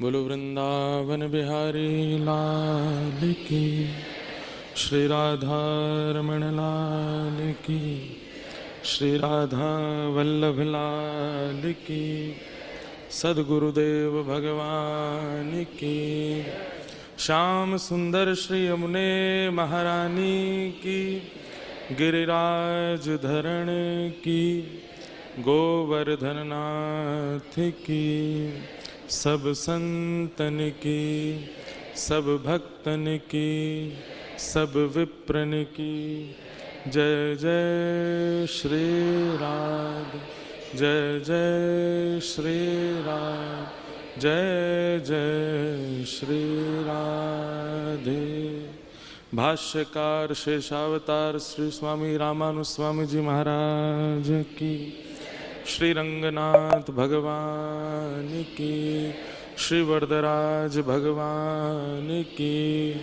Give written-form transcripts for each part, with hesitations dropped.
बोलो वृंदावन बिहारी लाल की, श्री राधा रमण लाल की, श्री राधा वल्लभ लाल की, सद्गुरुदेव भगवान की, श्याम सुंदर श्री यमुने महारानी की, गिरिराज धरण की, गोवर्धन नाथ की, सब संतन की, सब भक्तन की, सब विप्रन की, जय जय श्री राधे, जय जय श्री राधे, जय जय श्री राधे। भाष्यकार शेषावतार श्री स्वामी रामानुज स्वामी जी महाराज की, श्री रंगनाथ भगवान की, श्री वरदराज भगवान की,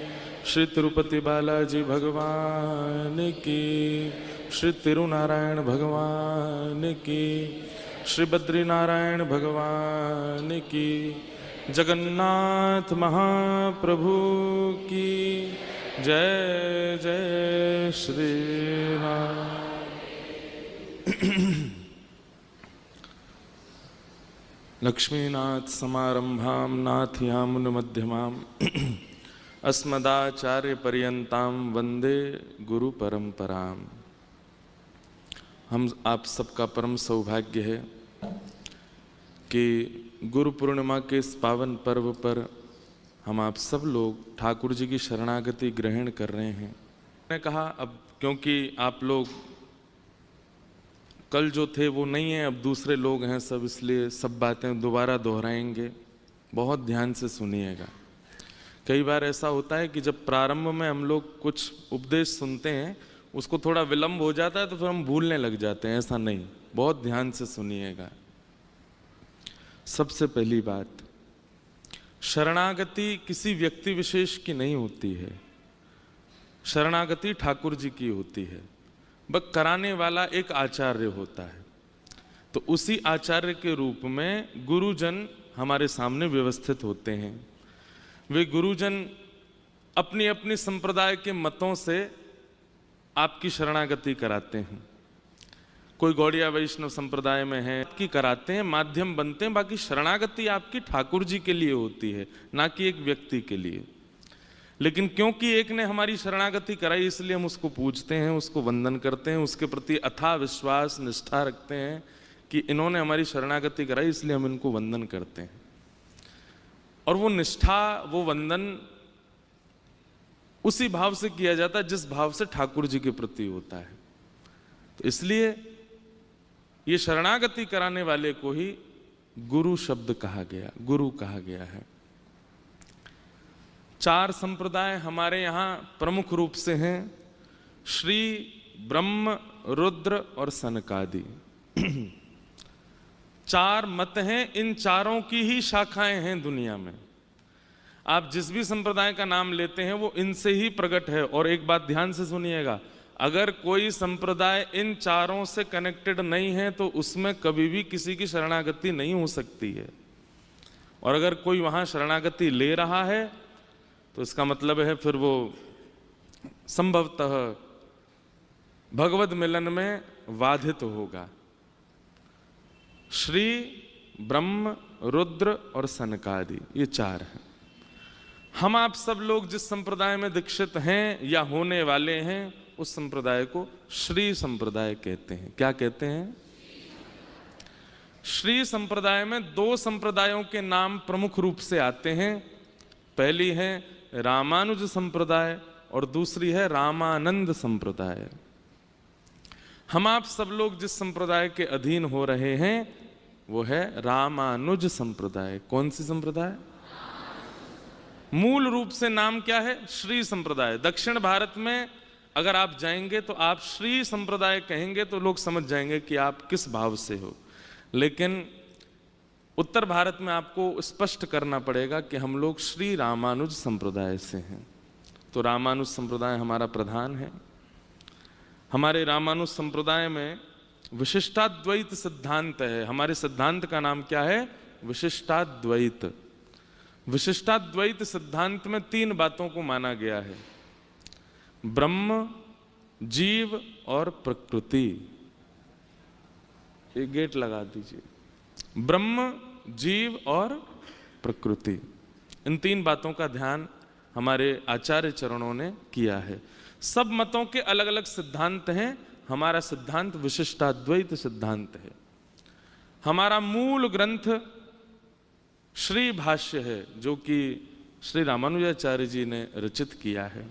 श्री तिरुपति बालाजी भगवान की, श्री तिरुनारायण भगवान की, श्री बद्रीनारायण भगवान की, जगन्नाथ महाप्रभु की जय जय श्री राम। लक्ष्मीनाथ समारंभां नाथयामुन मध्यमाम् अस्मदाचार्य पर्यंतां वंदे गुरु परंपरां। हम आप सबका परम सौभाग्य है कि गुरु पूर्णिमा के इस पावन पर्व पर हम आप सब लोग ठाकुर जी की शरणागति ग्रहण कर रहे हैं। मैंने कहा अब क्योंकि आप लोग कल जो थे वो नहीं है, अब दूसरे लोग हैं सब, इसलिए सब बातें दोबारा दोहराएंगे, बहुत ध्यान से सुनिएगा। कई बार ऐसा होता है कि जब प्रारंभ में हम लोग कुछ उपदेश सुनते हैं उसको थोड़ा विलंब हो जाता है तो फिर हम भूलने लग जाते हैं, ऐसा नहीं, बहुत ध्यान से सुनिएगा। सबसे पहली बात, शरणागति किसी व्यक्ति विशेष की नहीं होती है, शरणागति ठाकुर जी की होती है। बस कराने वाला एक आचार्य होता है, तो उसी आचार्य के रूप में गुरुजन हमारे सामने व्यवस्थित होते हैं। वे गुरुजन अपनी अपनी संप्रदाय के मतों से आपकी शरणागति कराते हैं। कोई गौड़िया वैष्णव संप्रदाय में है की कराते हैं, माध्यम बनते हैं, बाकी शरणागति आपकी ठाकुर जी के लिए होती है, ना कि एक व्यक्ति के लिए। लेकिन क्योंकि एक ने हमारी शरणागति कराई इसलिए हम उसको पूजते हैं, उसको वंदन करते हैं, उसके प्रति अथाह विश्वास निष्ठा रखते हैं कि इन्होंने हमारी शरणागति कराई इसलिए हम इनको वंदन करते हैं। और वो निष्ठा, वो वंदन उसी भाव से किया जाता है जिस भाव से ठाकुर जी के प्रति होता है। तो इसलिए ये शरणागति कराने वाले को ही गुरु शब्द कहा गया, गुरु कहा गया है। 4 संप्रदाय हमारे यहां प्रमुख रूप से हैं, श्री, ब्रह्म, रुद्र और सनकादि। 4 मत हैं, इन चारों की ही शाखाएं हैं दुनिया में। आप जिस भी संप्रदाय का नाम लेते हैं वो इनसे ही प्रकट है। और एक बात ध्यान से सुनिएगा, अगर कोई संप्रदाय इन चारों से कनेक्टेड नहीं है तो उसमें कभी भी किसी की शरणागति नहीं हो सकती है। और अगर कोई वहां शरणागति ले रहा है तो इसका मतलब है फिर वो संभवतः भगवत मिलन में बाधित होगा। श्री, ब्रह्म, रुद्र और सनकादि, ये 4 हैं। हम आप सब लोग जिस संप्रदाय में दीक्षित हैं या होने वाले हैं उस संप्रदाय को श्री संप्रदाय कहते हैं। क्या कहते हैं? श्री संप्रदाय में 2 संप्रदायों के नाम प्रमुख रूप से आते हैं। पहली है रामानुज संप्रदाय और दूसरी है रामानंद संप्रदाय। हम आप सब लोग जिस संप्रदाय के अधीन हो रहे हैं वो है रामानुज संप्रदाय। कौन सी संप्रदाय? मूल रूप से नाम क्या है? श्री संप्रदाय। दक्षिण भारत में अगर आप जाएंगे तो आप श्री संप्रदाय कहेंगे तो लोग समझ जाएंगे कि आप किस भाव से हो। लेकिन उत्तर भारत में आपको स्पष्ट करना पड़ेगा कि हम लोग श्री रामानुज संप्रदाय से हैं। तो रामानुज संप्रदाय हमारा प्रधान है। हमारे रामानुज संप्रदाय में विशिष्टाद्वैत सिद्धांत है। हमारे सिद्धांत का नाम क्या है? विशिष्टाद्वैत। विशिष्टाद्वैत सिद्धांत में 3 बातों को माना गया है, ब्रह्म, जीव और प्रकृति। एक गेट लगा दीजिए। ब्रह्म, जीव और प्रकृति, इन 3 बातों का ध्यान हमारे आचार्य चरणों ने किया है। सब मतों के अलग अलग सिद्धांत हैं, हमारा सिद्धांत विशिष्टाद्वैत सिद्धांत है। हमारा मूल ग्रंथ श्री भाष्य है, जो कि श्री रामानुजाचार्य जी ने रचित किया है।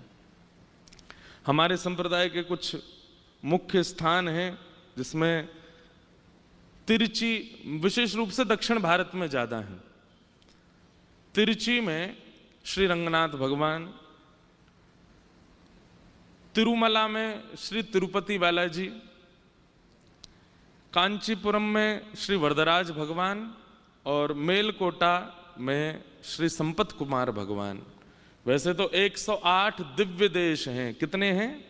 हमारे संप्रदाय के कुछ मुख्य स्थान हैं जिसमें तिरुचि, विशेष रूप से दक्षिण भारत में ज्यादा है। तिरुचि में श्री रंगनाथ भगवान, तिरुमला में श्री तिरुपति बालाजी, कांचीपुरम में श्री वरदराज भगवान और मेलकोटा में श्री संपत कुमार भगवान। वैसे तो 108 दिव्य देश हैं। कितने हैं?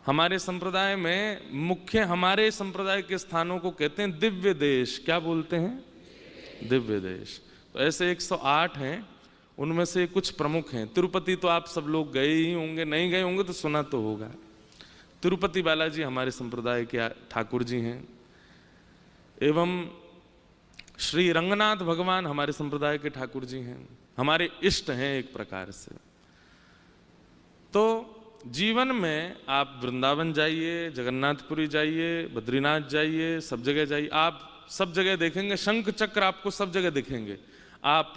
हमारे संप्रदाय में मुख्य, हमारे संप्रदाय के स्थानों को कहते हैं दिव्य देश। क्या बोलते हैं? दिव्य देश। तो ऐसे 108 हैं, उनमें से कुछ प्रमुख हैं। तिरुपति तो आप सब लोग गए ही होंगे, नहीं गए होंगे तो सुना तो होगा। तिरुपति बालाजी हमारे संप्रदाय के ठाकुर जी हैं, एवं श्री रंगनाथ भगवान हमारे संप्रदाय के ठाकुर जी हैं, हमारे इष्ट हैं एक प्रकार से। तो जीवन में आप वृंदावन जाइए, जगन्नाथपुरी जाइए, बद्रीनाथ जाइए, सब जगह जाइए, आप सब जगह देखेंगे शंख चक्र, आपको सब जगह दिखेंगे। आप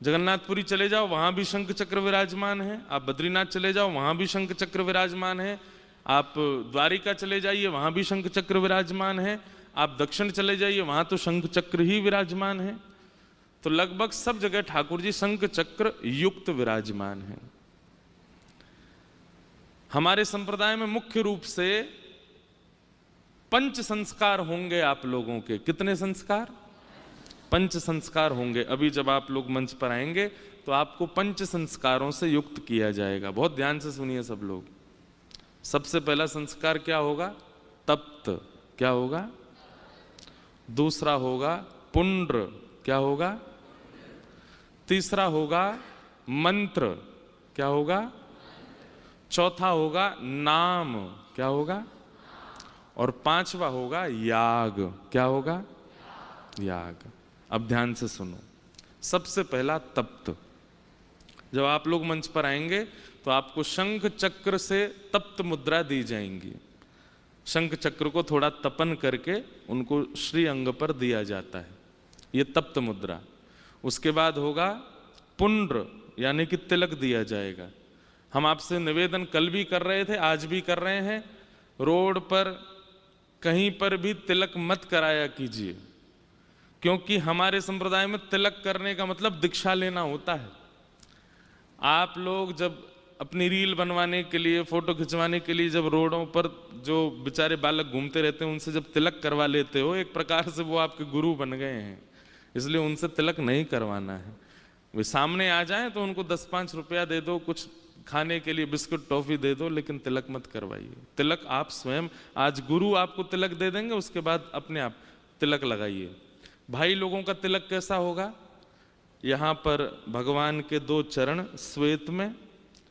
जगन्नाथपुरी चले जाओ, वहां भी शंख चक्र विराजमान है। आप बद्रीनाथ चले जाओ, वहां भी शंख चक्र विराजमान है। आप द्वारिका चले जाइए, वहां भी शंख चक्र विराजमान है। आप दक्षिण चले जाइए, वहां तो शंख चक्र ही विराजमान है। तो लगभग सब जगह ठाकुर जी शंख चक्र युक्त विराजमान है। हमारे संप्रदाय में मुख्य रूप से 5 संस्कार होंगे आप लोगों के। कितने संस्कार? 5 संस्कार होंगे। अभी जब आप लोग मंच पर आएंगे तो आपको 5 संस्कारों से युक्त किया जाएगा। बहुत ध्यान से सुनिए सब लोग। सबसे पहला संस्कार क्या होगा? तप्त। क्या होगा? दूसरा होगा पुंड्र। क्या होगा? तीसरा होगा मंत्र। क्या होगा? चौथा होगा नाम। क्या होगा? और 5वां होगा याग। क्या होगा? याग। अब ध्यान से सुनो। सबसे पहला तप्त। जब आप लोग मंच पर आएंगे तो आपको शंख चक्र से तप्त मुद्रा दी जाएंगी। शंख चक्र को थोड़ा तपन करके उनको श्री अंग पर दिया जाता है, ये तप्त मुद्रा। उसके बाद होगा पुंड्र, यानी कि तिलक दिया जाएगा। हम आपसे निवेदन कल भी कर रहे थे, आज भी कर रहे हैं, रोड पर कहीं पर भी तिलक मत कराया कीजिए, क्योंकि हमारे संप्रदाय में तिलक करने का मतलब दीक्षा लेना होता है। आप लोग जब अपनी रील बनवाने के लिए, फोटो खिंचवाने के लिए जब रोडों पर जो बेचारे बालक घूमते रहते हैं उनसे जब तिलक करवा लेते हो, एक प्रकार से वो आपके गुरु बन गए हैं, इसलिए उनसे तिलक नहीं करवाना है। वे सामने आ जाएं तो उनको 10-5 रुपया दे दो, कुछ खाने के लिए बिस्कुट टॉफी दे दो, लेकिन तिलक मत करवाइए। तिलक आप स्वयं, आज गुरु आपको तिलक दे देंगे, उसके बाद अपने आप तिलक लगाइए। भाई लोगों का तिलक कैसा होगा? यहाँ पर भगवान के 2 चरण श्वेत में,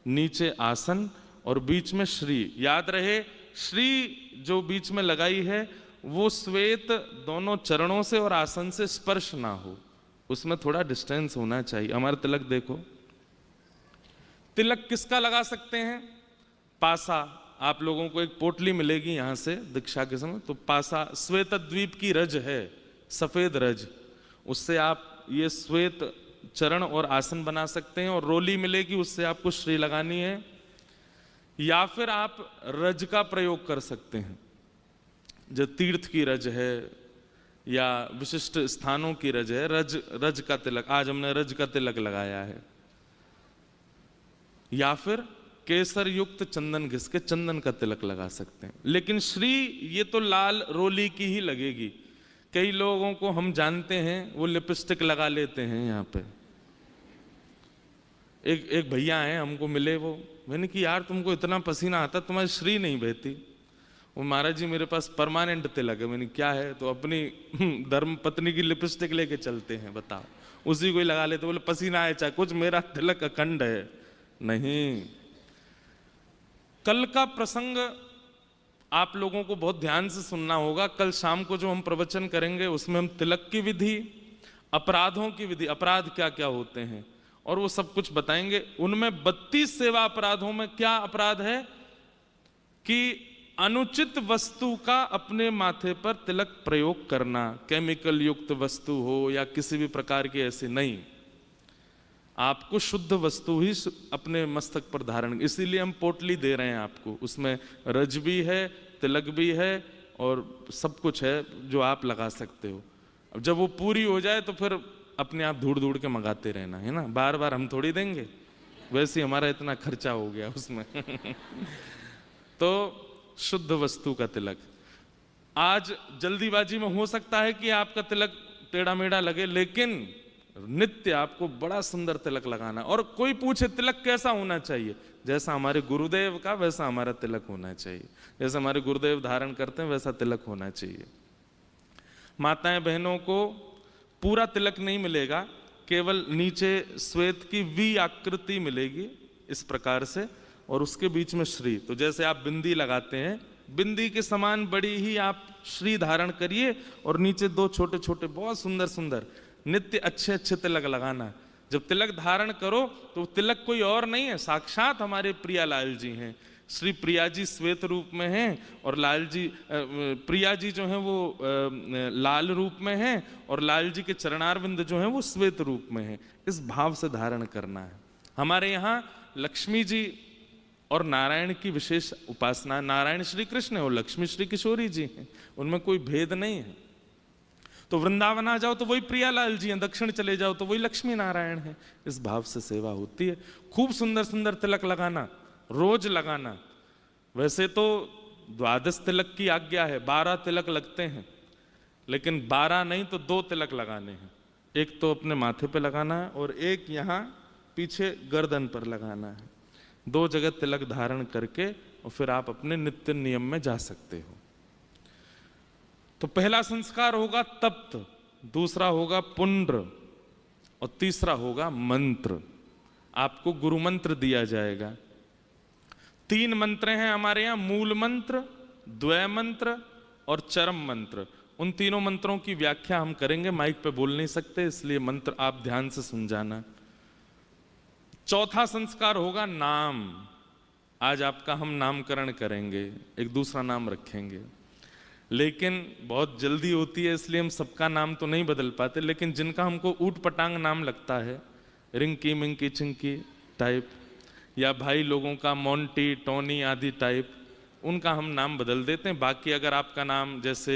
नीचे आसन और बीच में श्री। याद रहे, श्री जो बीच में लगाई है वो श्वेत दोनों चरणों से और आसन से स्पर्श ना हो, उसमें थोड़ा डिस्टेंस होना चाहिए। हमारा तिलक देखो। तिलक किसका लगा सकते हैं? पासा। आप लोगों को एक पोटली मिलेगी यहाँ से दीक्षा के समय, तो पासा श्वेत द्वीप की रज है, सफेद रज, उससे आप ये श्वेत चरण और आसन बना सकते हैं। और रोली मिलेगी, उससे आपको श्री लगानी है। या फिर आप रज का प्रयोग कर सकते हैं, जो तीर्थ की रज है या विशिष्ट स्थानों की रज है, रज का तिलक। आज हमने रज का तिलक लगाया है। या फिर केसर युक्त चंदन घिस के चंदन का तिलक लगा सकते हैं। लेकिन श्री ये तो लाल रोली की ही लगेगी। कई लोगों को हम जानते हैं वो लिपस्टिक लगा लेते हैं यहाँ पे। एक भैया हैं, हमको मिले वो, मैंने कि यार तुमको इतना पसीना आता, तुम्हारी श्री नहीं बहती। वो महाराज जी मेरे पास परमानेंट तिलक है। मैंने क्या है? तो अपनी धर्म पत्नी की लिपस्टिक लेके चलते हैं, बताओ, उसी को ही लगा लेते। बोले पसीना आए चाहे कुछ, मेरा तिलक अखंड है। नहीं, कल का प्रसंग आप लोगों को बहुत ध्यान से सुनना होगा। कल शाम को जो हम प्रवचन करेंगे उसमें हम तिलक की विधि, अपराधों की विधि, अपराध क्या क्या होते हैं और वो सब कुछ बताएंगे। उनमें 32 सेवा अपराधों में क्या अपराध है कि अनुचित वस्तु का अपने माथे पर तिलक प्रयोग करना, केमिकल युक्त वस्तु हो या किसी भी प्रकार की ऐसी नहीं, आपको शुद्ध वस्तु ही अपने मस्तक पर धारण। इसीलिए हम पोटली दे रहे हैं आपको, उसमें रज भी है, तिलक भी है और सब कुछ है जो आप लगा सकते हो। अब जब वो पूरी हो जाए तो फिर अपने आप ढूंढ ढूंढ के मंगाते रहना है ना, बार बार हम थोड़ी देंगे, वैसे ही हमारा इतना खर्चा हो गया उसमें। तो शुद्ध वस्तु का तिलक। आज जल्दीबाजी में हो सकता है कि आपका तिलक टेढ़ा मेढ़ा लगे, लेकिन नित्य आपको बड़ा सुंदर तिलक लगाना। और कोई पूछे तिलक कैसा होना चाहिए, जैसा हमारे गुरुदेव का वैसा हमारा तिलक होना चाहिए, जैसा हमारे गुरुदेव धारण करते हैं वैसा तिलक होना चाहिए। माताएं बहनों को पूरा तिलक नहीं मिलेगा, केवल नीचे श्वेत की वी आकृति मिलेगी इस प्रकार से, और उसके बीच में श्री। तो जैसे आप बिंदी लगाते हैं, बिंदी के समान बड़ी ही आप श्री धारण करिए और नीचे 2 छोटे छोटे बहुत सुंदर सुंदर नित्य अच्छे अच्छे तिलक लगाना। जब तिलक धारण करो तो तिलक कोई और नहीं है, साक्षात हमारे प्रिया लाल जी हैं। श्री प्रिया जी श्वेत रूप में हैं और लाल जी प्रिया जी जो हैं वो लाल रूप में हैं और लाल जी के चरणारविंद जो हैं वो श्वेत रूप में हैं। इस भाव से धारण करना है। हमारे यहाँ लक्ष्मी जी और नारायण की विशेष उपासना। नारायण श्री कृष्ण है और लक्ष्मी श्री किशोरी जी हैं, उनमें कोई भेद नहीं है। तो वृंदावन आ जाओ तो वही प्रियालाल जी हैं, दक्षिण चले जाओ तो वही लक्ष्मी नारायण है। इस भाव से सेवा होती है। खूब सुंदर सुंदर तिलक लगाना, रोज लगाना। वैसे तो 12 तिलक की आज्ञा है, 12 तिलक लगते हैं, लेकिन 12 नहीं तो 2 तिलक लगाने हैं। एक तो अपने माथे पे लगाना है और एक यहाँ पीछे गर्दन पर लगाना है। 2 जगह तिलक धारण करके और फिर आप अपने नित्य नियम में जा सकते हो। तो पहला संस्कार होगा तप्त, दूसरा होगा पुंड्र और तीसरा होगा मंत्र। आपको गुरु मंत्र दिया जाएगा। 3 मंत्र हैं हमारे यहाँ, मूल मंत्र, द्वय मंत्र और चरम मंत्र। उन तीनों मंत्रों की व्याख्या हम करेंगे, माइक पे बोल नहीं सकते, इसलिए मंत्र आप ध्यान से सुन जाना। चौथा संस्कार होगा नाम। आज आपका हम नामकरण करेंगे, एक दूसरा नाम रखेंगे, लेकिन बहुत जल्दी होती है इसलिए हम सबका नाम तो नहीं बदल पाते। लेकिन जिनका हमको ऊट पटांग नाम लगता है, रिंकी मिंकी चिंकी टाइप, या भाई लोगों का मोंटी टोनी आदि टाइप, उनका हम नाम बदल देते हैं। बाकी अगर आपका नाम जैसे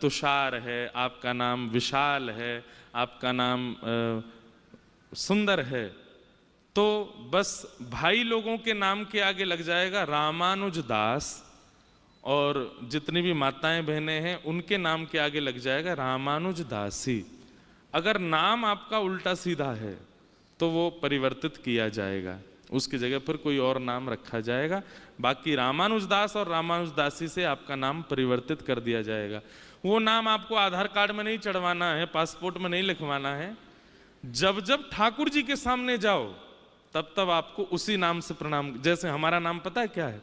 तुषार है, आपका नाम विशाल है, आपका नाम सुंदर है, तो बस भाई लोगों के नाम के आगे लग जाएगा रामानुज दास, और जितनी भी माताएं बहनें हैं उनके नाम के आगे लग जाएगा रामानुज दासी। अगर नाम आपका उल्टा सीधा है तो वो परिवर्तित किया जाएगा, उसकी जगह पर कोई और नाम रखा जाएगा। बाकी रामानुज दास और रामानुज दासी से आपका नाम परिवर्तित कर दिया जाएगा। वो नाम आपको आधार कार्ड में नहीं चढ़वाना है, पासपोर्ट में नहीं लिखवाना है। जब जब ठाकुर जी के सामने जाओ तब तब आपको उसी नाम से प्रणाम। जैसे हमारा नाम पता है क्या है?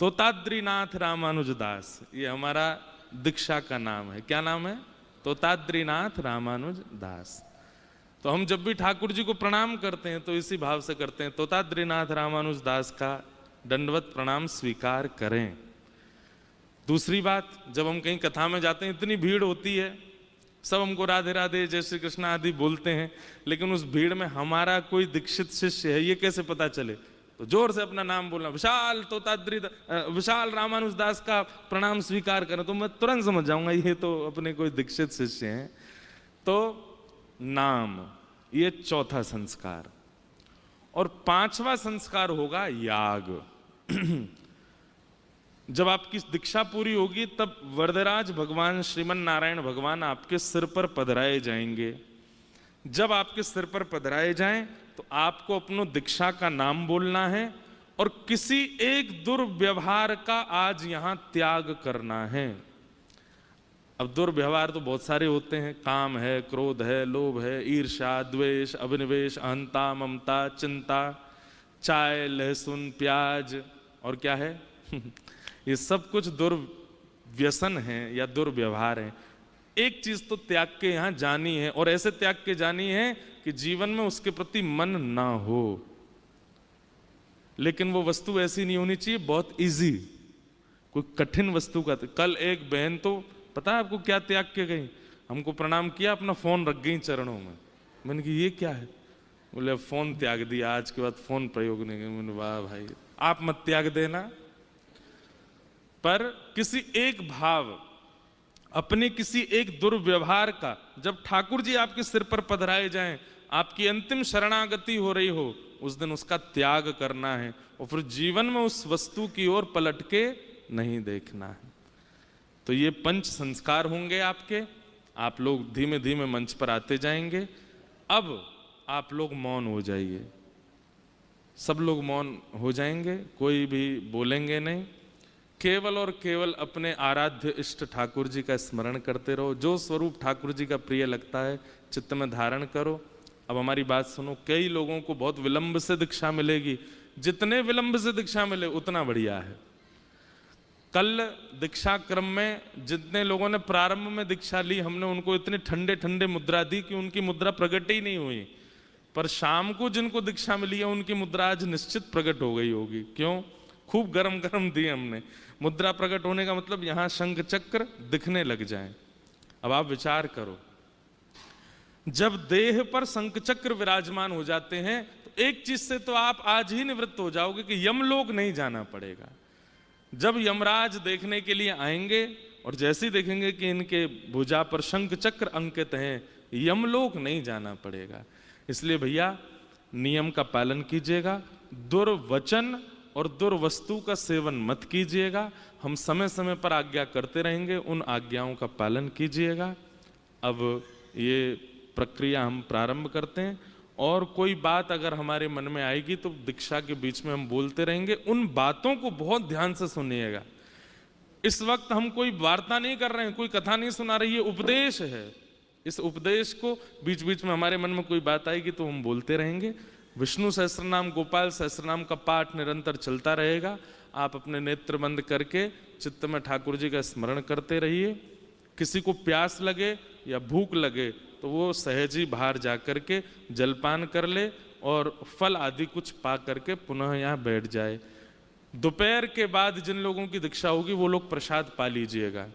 तोताद्रीनाथ रामानुज दास, ये हमारा दीक्षा का नाम है। क्या नाम है? तोताद्रीनाथ रामानुज दास। तो हम जब भी ठाकुर जी को प्रणाम करते हैं तो इसी भाव से करते हैं, तोताद्रीनाथ रामानुज दास का दंडवत प्रणाम स्वीकार करें। दूसरी बात, जब हम कहीं कथा में जाते हैं इतनी भीड़ होती है, सब हमको राधे राधे जय श्री कृष्ण आदि बोलते हैं, लेकिन उस भीड़ में हमारा कोई दीक्षित शिष्य है ये कैसे पता चले? तो जोर से अपना नाम बोलना, विशाल तोताद्री विशाल रामानुज दास का प्रणाम स्वीकार करें, तो मैं तुरंत समझ जाऊंगा ये तो अपने कोई दीक्षित शिष्य हैं। तो नाम, ये चौथा संस्कार। और 5वां संस्कार होगा याग। जब आपकी दीक्षा पूरी होगी तब वरदराज भगवान श्रीमन नारायण भगवान आपके सिर पर पधराए जाएंगे। जब आपके सिर पर पधराए जाएं तो आपको अपनो दीक्षा का नाम बोलना है और किसी एक दुर्व्यवहार का आज यहां त्याग करना है। अब दुर्व्यवहार तो बहुत सारे होते हैं, काम है, क्रोध है, लोभ है, ईर्ष्या, द्वेष, अभिनिवेश, अहंता, ममता, चिंता, चाय, लहसुन, प्याज, और क्या है ये सब कुछ दुर्व्यसन है या दुर्व्यवहार है। एक चीज तो त्याग के यहां जानी है, और ऐसे त्याग के जानी है कि जीवन में उसके प्रति मन ना हो। लेकिन वो वस्तु ऐसी नहीं होनी चाहिए बहुत इजी, कोई कठिन वस्तु का। कल एक बहन तो पता है आपको क्या त्याग के गई, हमको प्रणाम किया, अपना फोन रख गई चरणों में। मैंने कहा ये क्या है, बोले फोन त्याग दिया, आज के बाद फोन प्रयोग नहीं किया। मैंने वाह भाई, आप मत त्याग देना। पर किसी एक भाव, अपने किसी एक दुर्व्यवहार का, जब ठाकुर जी आपके सिर पर पधराए जाएं, आपकी अंतिम शरणागति हो रही हो, उस दिन उसका त्याग करना है, और फिर जीवन में उस वस्तु की ओर पलट के नहीं देखना है। तो ये पंच संस्कार होंगे आपके। आप लोग धीमे धीमे मंच पर आते जाएंगे। अब आप लोग मौन हो जाइए, सब लोग मौन हो जाएंगे, कोई भी बोलेंगे नहीं। केवल और केवल अपने आराध्य इष्ट ठाकुर जी का स्मरण करते रहो। जो स्वरूप ठाकुर जी का प्रिय लगता है चित्त में धारण करो। अब हमारी बात सुनो, कई लोगों को बहुत विलंब से दीक्षा मिलेगी, जितने विलंब से दीक्षा मिले उतना बढ़िया है। कल दीक्षा क्रम में जितने लोगों ने प्रारंभ में दीक्षा ली, हमने उनको इतने ठंडे ठंडे मुद्रा दी कि उनकी मुद्रा प्रकट ही नहीं हुई। पर शाम को जिनको दीक्षा मिली है उनकी मुद्रा आज निश्चित प्रकट हो गई होगी। क्यों? खूब गरम गरम दी हमने। मुद्रा प्रकट होने का मतलब यहां शंख चक्र दिखने लग जाएं। अब आप विचार करो, जब देह पर शंख चक्र विराजमान हो जाते हैं तो एक चीज से तो आप आज ही निवृत्त हो जाओगे कि यमलोक नहीं जाना पड़ेगा। जब यमराज देखने के लिए आएंगे और जैसे ही देखेंगे कि इनके भुजा पर शंख चक्र अंकित हैं, यमलोक नहीं जाना पड़ेगा। इसलिए भैया नियम का पालन कीजिएगा, दुर्वचन और दुर्वस्तु का सेवन मत कीजिएगा। हम समय समय पर आज्ञा करते रहेंगे, उन आज्ञाओं का पालन कीजिएगा। अब ये प्रक्रिया हम प्रारंभ करते हैं, और कोई बात अगर हमारे मन में आएगी तो दीक्षा के बीच में हम बोलते रहेंगे। उन बातों को बहुत ध्यान से सुनिएगा। इस वक्त हम कोई वार्ता नहीं कर रहे हैं, कोई कथा नहीं सुना रही है, उपदेश है। इस उपदेश को बीच बीच में हमारे मन में कोई बात आएगी तो हम बोलते रहेंगे। विष्णु सहस्त्रनाम, गोपाल सहस्त्रनाम का पाठ निरंतर चलता रहेगा। आप अपने नेत्र बंद करके चित्त में ठाकुर जी का स्मरण करते रहिए। किसी को प्यास लगे या भूख लगे तो वो सहज ही बाहर जा करके जलपान कर ले और फल आदि कुछ पा करके पुनः यहाँ बैठ जाए। दोपहर के बाद जिन लोगों की दीक्षा होगी वो लोग प्रसाद पा लीजिएगा।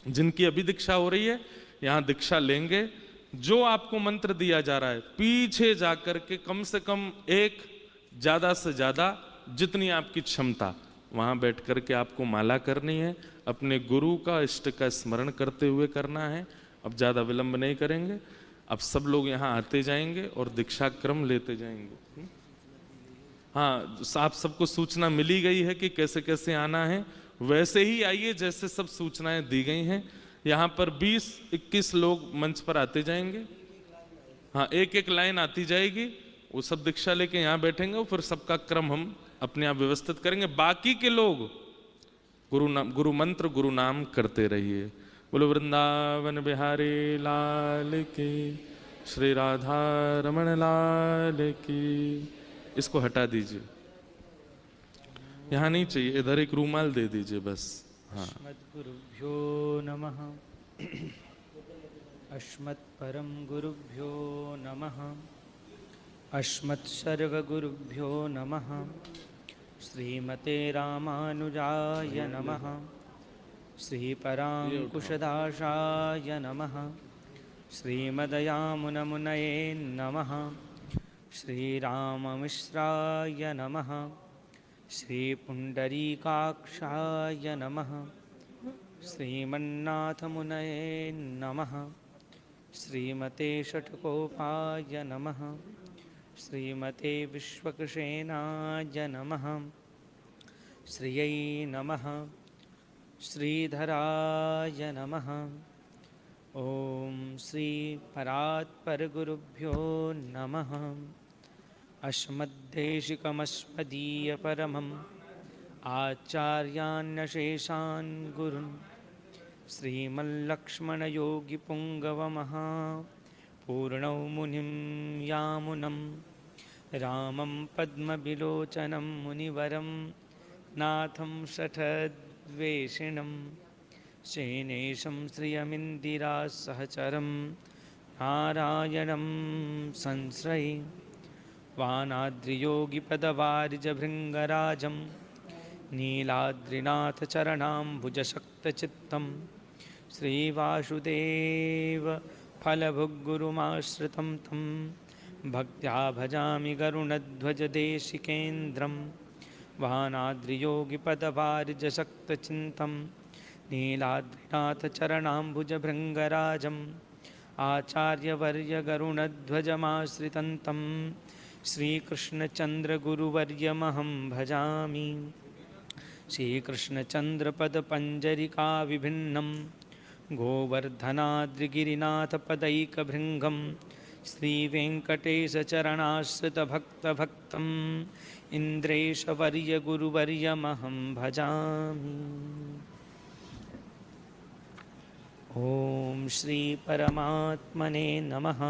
जिनकी अभी दीक्षा हो रही है यहाँ दीक्षा लेंगे। जो आपको मंत्र दिया जा रहा है पीछे जाकर के कम से कम एक, ज्यादा से ज्यादा जितनी आपकी क्षमता, वहां बैठ करके आपको माला करनी है। अपने गुरु का, इष्ट का स्मरण करते हुए करना है। अब ज्यादा विलंब नहीं करेंगे। अब सब लोग यहाँ आते जाएंगे और दीक्षा क्रम लेते जाएंगे। हाँ, आप सबको सूचना मिली गई है कि कैसे कैसे आना है। वैसे ही आइए जैसे सब सूचनाएं दी गई हैं। यहाँ पर 20-21 लोग मंच पर आते जाएंगे। हाँ, एक एक लाइन आती जाएगी। वो सब दीक्षा लेके यहाँ बैठेंगे, फिर सबका क्रम हम अपने आप व्यवस्थित करेंगे। बाकी के लोग गुरु मंत्र, गुरु नाम करते रहिए। बोलो वृंदावन बिहारी लाल की, श्री राधा रमण लाल की। इसको हटा दीजिए, यहाँ नहीं चाहिए, इधर एक रूमाल दे दीजिए बस। हाँ। अस्मद्गुरुभ्यो नमः। अस्मत्परम गुरुभ्यो नमः। अस्मत्सर्वगुरुभ्यो नमः। श्रीमते रामानुजाय नमः। श्रीपराङ्कुशदासाय नमः। श्रीमदयामुनमुनये नमः। श्रीराममिश्राय नमः। श्रीपुण्डरीकाक्षाय नमः। श्रीमन्नाथमुनये नमः। श्रीमते षट्कोपाय नमः। श्रीमते विश्वक्सेनाय नमः। श्रियै नमः। श्रीधराय नमः। ओम श्री परात्पर गुरुभ्यो नमः। अस्मद्देशिकमस्मदीयपरमम् आचार्यान्यशेषान् गुरुन् श्रीमल्लक्ष्मणयोगिपुङ्गवमहा पूर्णौ मुनिं यामुनं रामं पद्मविलोचनं मुनिवरं नाथं शठद्वेषिणं शेनेशं श्रियमिन्दिरासहचरं नारायणं संश्रये वानाद्रियोगिपदवारिजभृङ्गराजं नीलाद्रिनाथचरणाम्बुजशक्तचित्तं श्रीवासुदेवफलभुग्गुरुमाश्रितं तं भक्त्या भजामि गरुणध्वजदेशिकेन्द्रं वानाद्रियोगिपदवारिजशक्तचिन्तं नीलाद्रिनाथचरणाम्बुजभृङ्गराजम् आचार्यवर्यगरुणध्वजमाश्रितं तं श्रीकृष्णचन्द्रगुरुवर्यमहं भजामि श्रीकृष्णचन्द्रपदपञ्जरिकाविभिन्नं गोवर्धनाद्रिगिरिनाथपदैकभृङ्गं श्रीवेङ्कटेशचरणाश्रितभक्तभक्तम् इन्द्रेशवर्यगुरुवर्यमहं भजामि। ॐ श्री परमात्मने नमः।